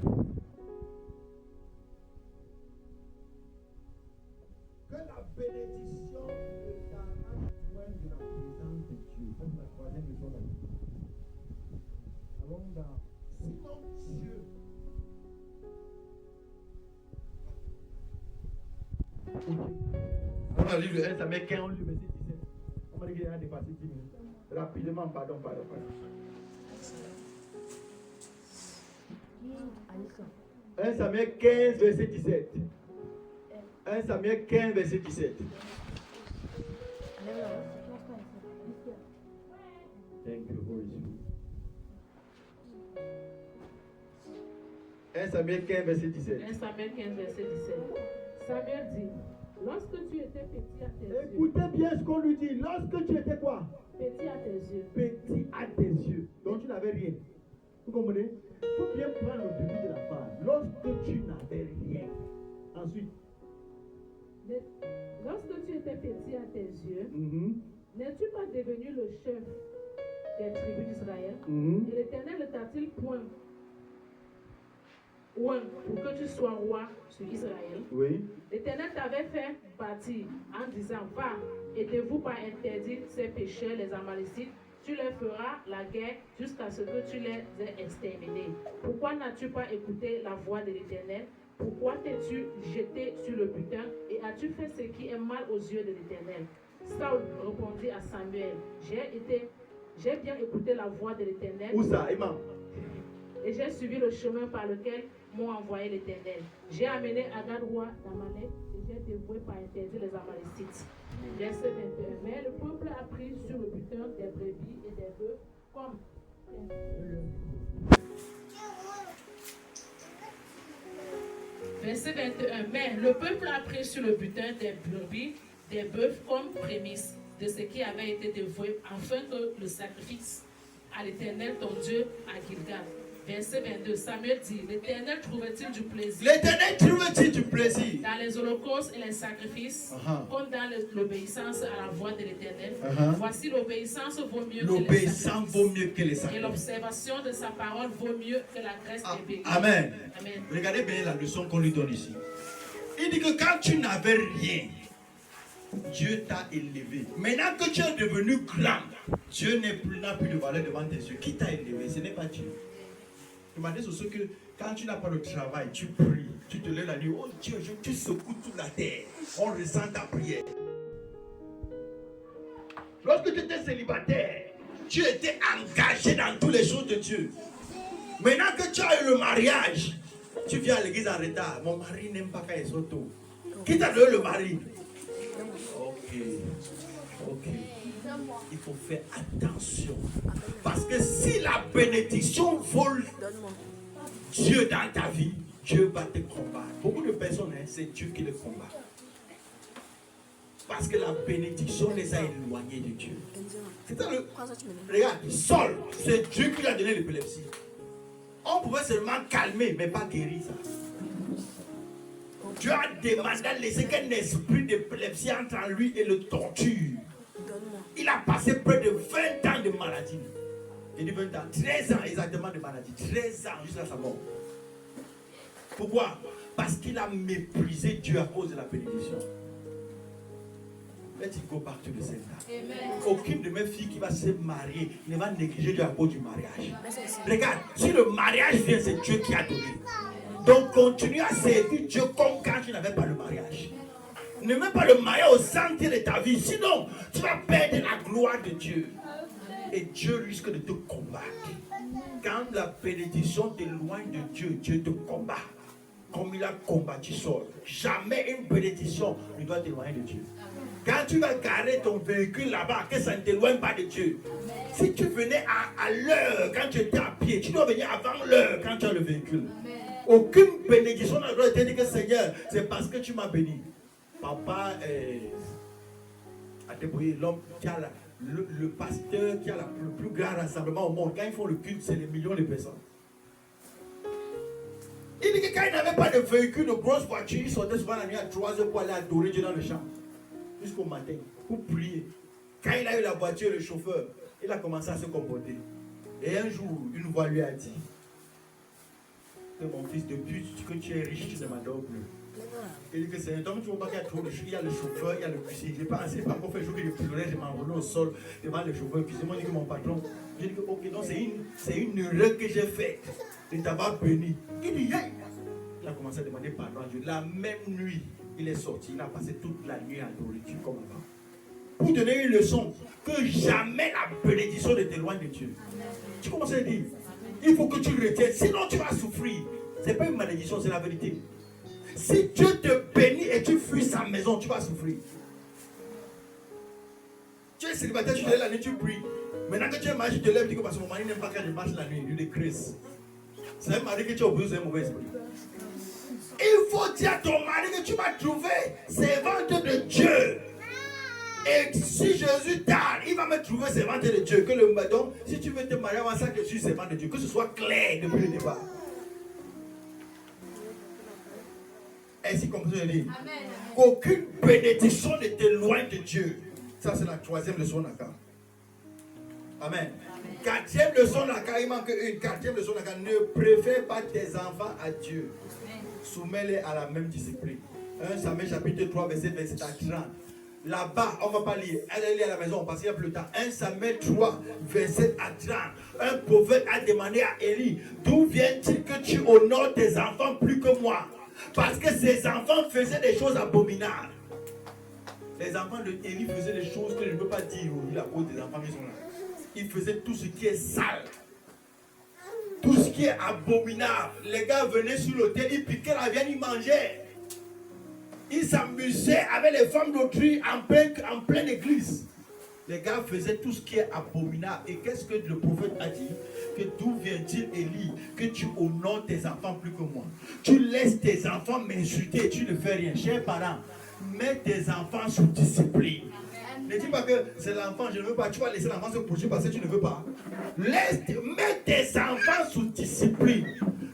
Que la bénédiction de ta loin de la présence de Dieu. Ça, c'est la troisième leçon de la vie. Allons dans. Sinon, Dieu. On a lu le 1 Samuel 15, on lit le verset 17. On m'a dit qu'il a dépassé 10 minutes. Rapidement, pardon. 1 Samuel 15, verset 17. 1 Samuel 15, verset 17. Thank you, Holy Spirit. 1 Samuel 15, verset 17. 1 Samuel 15, verset 17. Samuel dit, lorsque tu étais petit à tes yeux. Écoutez bien ce qu'on lui dit. Lorsque tu étais quoi? Petit à tes yeux. Petit à tes yeux. Donc tu n'avais rien. Vous comprenez? Il faut bien prendre le début de la phrase. Lorsque tu n'avais rien. Ensuite. Lorsque tu étais petit à tes yeux, n'es-tu pas devenu le chef des tribus d'Israël? Et l'Éternel ne t'a-t-il point pour que tu sois roi sur Israël? Oui. L'Éternel t'avait fait bâtir en disant, va, et ne vous pas interdire ces pécheurs, les Amalécites, tu leur feras la guerre jusqu'à ce que tu les aies exterminés. Pourquoi n'as-tu pas écouté la voix de l'Éternel? Pourquoi t'es-tu jeté sur le butin et as-tu fait ce qui est mal aux yeux de l'Éternel? Saul répondit à Samuel, j'ai bien écouté la voix de l'Éternel. Où ça, Imam? Et j'ai suivi le chemin par lequel m'ont envoyé l'Éternel. J'ai amené Agag, roi d'Amalek, et j'ai dévoué par interdit les Amalécites. Verset 21. Mais le peuple a pris sur le butin des brebis et des bœufs comme. Verset 21. Mais le peuple a pris sur le butin des brebis, des bœufs comme prémisse de ce qui avait été dévoué, afin que le sacrifice à l'Éternel ton Dieu à Gilgal. Verset 22, Samuel dit, l'Éternel trouvait-il du plaisir? L'Éternel trouvait-il du plaisir? Dans les holocaustes et les sacrifices, comme dans l'obéissance à la voix de l'Éternel. Voici l'obéissance vaut mieux que les sacrifices. Et l'observation de sa parole vaut mieux que la graisse des béquilles. Amen. Amen. Regardez bien la leçon qu'on lui donne ici. Il dit que quand tu n'avais rien, Dieu t'a élevé. Maintenant que tu es devenu grand, Dieu n'a plus de valeur devant tes yeux. Qui t'a élevé? Ce n'est pas Dieu. Demandez sur ce que quand tu n'as pas de travail, tu pries, tu te lèves la nuit, oh Dieu, tu secoues toute la terre, on ressent ta prière. Lorsque tu étais célibataire, tu étais engagé dans toutes les choses de Dieu. Maintenant que tu as eu le mariage, tu viens à l'église en retard. Mon mari n'aime pas quand il est tôt. Qui t'a donné le mari? Ok. Il faut faire attention. Parce que si la bénédiction vole Dieu dans ta vie, Dieu va te combattre. Beaucoup de personnes, c'est Dieu qui les combat. Parce que la bénédiction les a éloignés de Dieu. Regarde, Saul, c'est Dieu qui lui a donné l'épilepsie. On pouvait seulement calmer, mais pas guérir ça. Dieu a demandé à laisser qu'un esprit d'épilepsie entre en lui et le torture. Il a passé près de 20 ans de maladie. Il dit 20 ans, 13 ans exactement de maladie. 13 ans jusqu'à sa mort. Pourquoi? Parce qu'il a méprisé Dieu à cause de la bénédiction. Let it go back to the center. Aucune de mes filles qui va se marier ne va négliger Dieu à cause du mariage. Regarde, si le mariage vient, c'est Dieu qui a donné. Donc continue à servir Dieu comme quand tu n'avais pas le mariage. Ne mets pas le mariage au centre de ta vie, sinon tu vas perdre la gloire de Dieu. Et Dieu risque de te combattre. Quand la bénédiction t'éloigne de Dieu, Dieu te combat. Comme il a combattu Saul. Jamais une bénédiction ne doit t'éloigner de Dieu. Quand tu vas garer ton véhicule là-bas, que ça ne t'éloigne pas de Dieu. Si tu venais à l'heure quand tu étais à pied, tu dois venir avant l'heure quand tu as le véhicule. Aucune bénédiction ne doit te dire que Seigneur, c'est parce que tu m'as béni. Papa a débrouillé l'homme qui a le pasteur qui a le plus grand rassemblement au monde. Quand ils font le culte, c'est des millions de personnes. Il dit que quand il n'avait pas de véhicule, de grosse voiture, il sortait souvent la nuit à 3 heures pour aller adorer Dieu dans le champ. Jusqu'au matin, pour prier. Quand il a eu la voiture, le chauffeur, il a commencé à se comporter. Et un jour, une voix lui a dit, que mon fils, depuis que tu es riche, tu ne m'adores plus. Il dit que c'est un homme, tu vois pas qu'il y a trop de choses. Il y a le chauffeur, il y a le cuisinier. J'ai pas assez, pas encore fait jouer que je pleurais, je m'enroulais au sol devant le chauffeur. Puis moi, dit que mon patron, j'ai dit que ok, donc c'est une erreur que j'ai faite de t'avoir béni. Il dit, yeah. Il a commencé à demander pardon à Dieu. La même nuit, il est sorti, il a passé toute la nuit à nourriture comme avant. Pour donner une leçon, que jamais la bénédiction ne t'éloigne de Dieu. Tu commences à dire, il faut que tu le retiennes, sinon tu vas souffrir. Ce n'est pas une malédiction, c'est la vérité. Si Dieu te bénit et tu fuis sa maison, tu vas souffrir. Tu es célibataire, tu te lèves la nuit, tu pries. Maintenant que tu es marié, tu te lèves, tu dis que parce que mon mari n'aime pas quand je marche la nuit, il décrèse. C'est un mari que tu as oublié, c'est un mauvais esprit. Il faut dire à ton mari que tu vas trouver servante de Dieu. Et si Jésus tarde, il va me trouver servante de Dieu. Que le donc, si tu veux te marier avant ça, que je suis servante de Dieu, que ce soit clair depuis le départ. Ainsi comme je l'ai dit, qu'aucune bénédiction ne t'éloigne de Dieu. Ça, c'est la troisième leçon d'Aka. Amen. Quatrième leçon d'Aka, il manque une. Quatrième leçon d'Aka, ne préfère pas tes enfants à Dieu. Soumets-les à la même discipline. 1 Samuel chapitre 3, verset 27 à 30. Là-bas, on ne va pas lire. Elle est à la maison parce qu'il y a plus de temps. 1 Samuel 3, verset à 30. Un prophète a demandé à Élie, d'où vient-il que tu honores tes enfants plus que moi? Parce que ses enfants faisaient des choses abominables. Les enfants de Élie faisaient des choses que je ne peux pas dire à cause des enfants qui sont là. Ils faisaient tout ce qui est sale. Tout ce qui est abominable. Les gars venaient sur l'autel, ils piquaient la viande, ils mangeaient. Ils s'amusaient avec les femmes d'autrui en pleine église. Les gars faisaient tout ce qui est abominable. Et qu'est-ce que le prophète a dit? Que d'où vient-il, Élie, que tu honores tes enfants plus que moi? Tu laisses tes enfants m'insulter et tu ne fais rien. Chers parents, mets tes enfants sous discipline. Ne dis pas que c'est l'enfant, je ne veux pas. Tu vas laisser l'enfant se poursuivre parce que tu ne veux pas. Mets tes enfants sous discipline.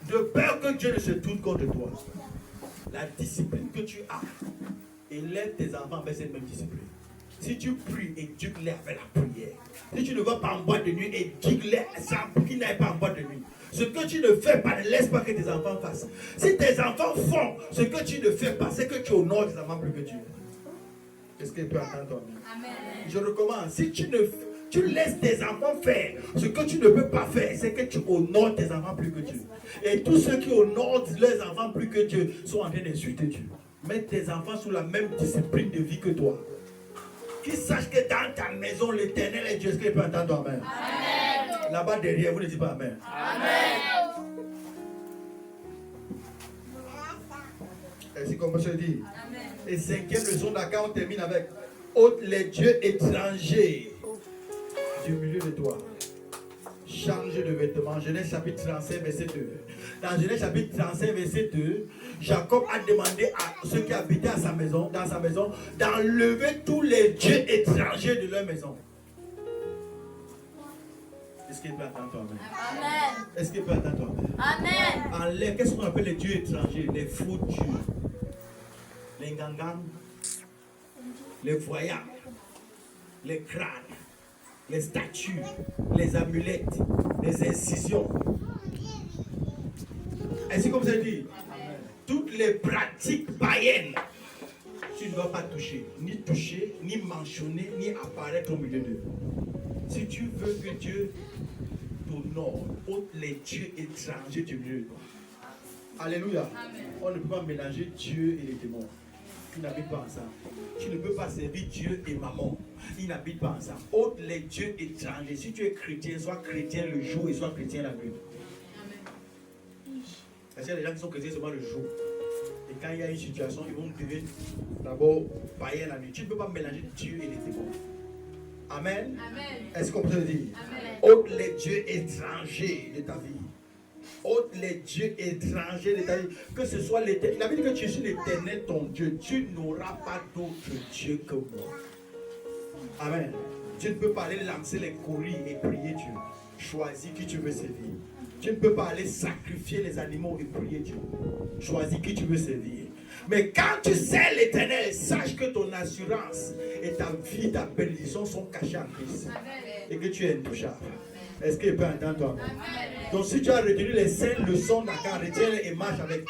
De peur que Dieu ne se tourne contre toi. La discipline que tu as, élève tes enfants avec cette même discipline. Si tu pries, éduque-les avec la prière. Si tu ne vas pas en boîte de nuit, éduque-les pour qu'ils n'aillent pas en boîte de nuit. Ce que tu ne fais pas, ne laisse pas que tes enfants fassent. Si tes enfants font ce que tu ne fais pas, c'est que tu honores tes enfants plus que Dieu. Est-ce que tu peux entendre toi? Amen. Je recommence. Si tu laisses tes enfants faire ce que tu ne peux pas faire, c'est que tu honores tes enfants plus que Dieu. Et tous ceux qui honorent leurs enfants plus que Dieu sont en train d'insulter Dieu. Mets tes enfants sous la même discipline de vie que toi. Qu'ils sachent que dans ta maison, l'Éternel est Dieu. Est-ce qu'il peut entendre Amen? Amen. Là-bas derrière, vous ne dites pas Amen. Amen. Ainsi qu'on peut se dire. Amen. Et cinquième leçon d'Aka, on termine avec ôte les dieux étrangers du milieu de toi. Change de vêtements. Genèse chapitre 35, verset 2. Dans Genèse chapitre 35, verset 2, Jacob a demandé à ceux qui habitaient dans sa maison, d'enlever tous les dieux étrangers de leur maison. Est-ce qu'il peut attendre toi? Amen. Est-ce qu'il peut attendre toi? Amen. Enlève, qu'est-ce qu'on appelle les dieux étrangers? Les faux dieux. Les ngangans, les voyants, les crânes, les statues, les amulettes, les incisions. Ainsi comme ça dit, toutes les pratiques païennes, tu ne dois pas toucher, ni mentionner, ni apparaître au milieu d'eux. Si tu veux que Dieu t'honore, ôte les dieux étrangers du milieu de toi. Alléluia. Amen. On ne peut pas mélanger Dieu et les démons. Ils n'habitent pas ensemble. Tu ne peux pas servir Dieu et maman. Ils n'habitent pas ensemble. Ôte les dieux étrangers. Si tu es chrétien, sois chrétien le jour et sois chrétien la nuit. Parce qu'il y a des gens qui sont chrétiens seulement le jour. Et quand il y a une situation, ils vont devenir d'abord païens la nuit. Tu ne peux pas mélanger Dieu et les démons. Amen. Amen. Est-ce qu'on peut le dire? Amen. Ôte les dieux étrangers de ta vie. Ôte les dieux étrangers de ta vie. Que ce soit l'éternel. Il a dit que tu suis l'éternel ton Dieu. Tu n'auras pas d'autre Dieu que moi. Amen. Tu ne peux pas aller lancer les courriers et prier Dieu. Choisis qui tu veux servir. Tu ne peux pas aller sacrifier les animaux et prier Dieu. Choisis qui tu veux servir. Mais quand tu sais l'éternel, sache que ton assurance et ta vie, ta bénédiction sont cachées en Christ. Et que tu es intouchable. Est-ce qu'il peut entendre toi? Donc si tu as retenu les 5 leçons d'accord, retiens et marche avec.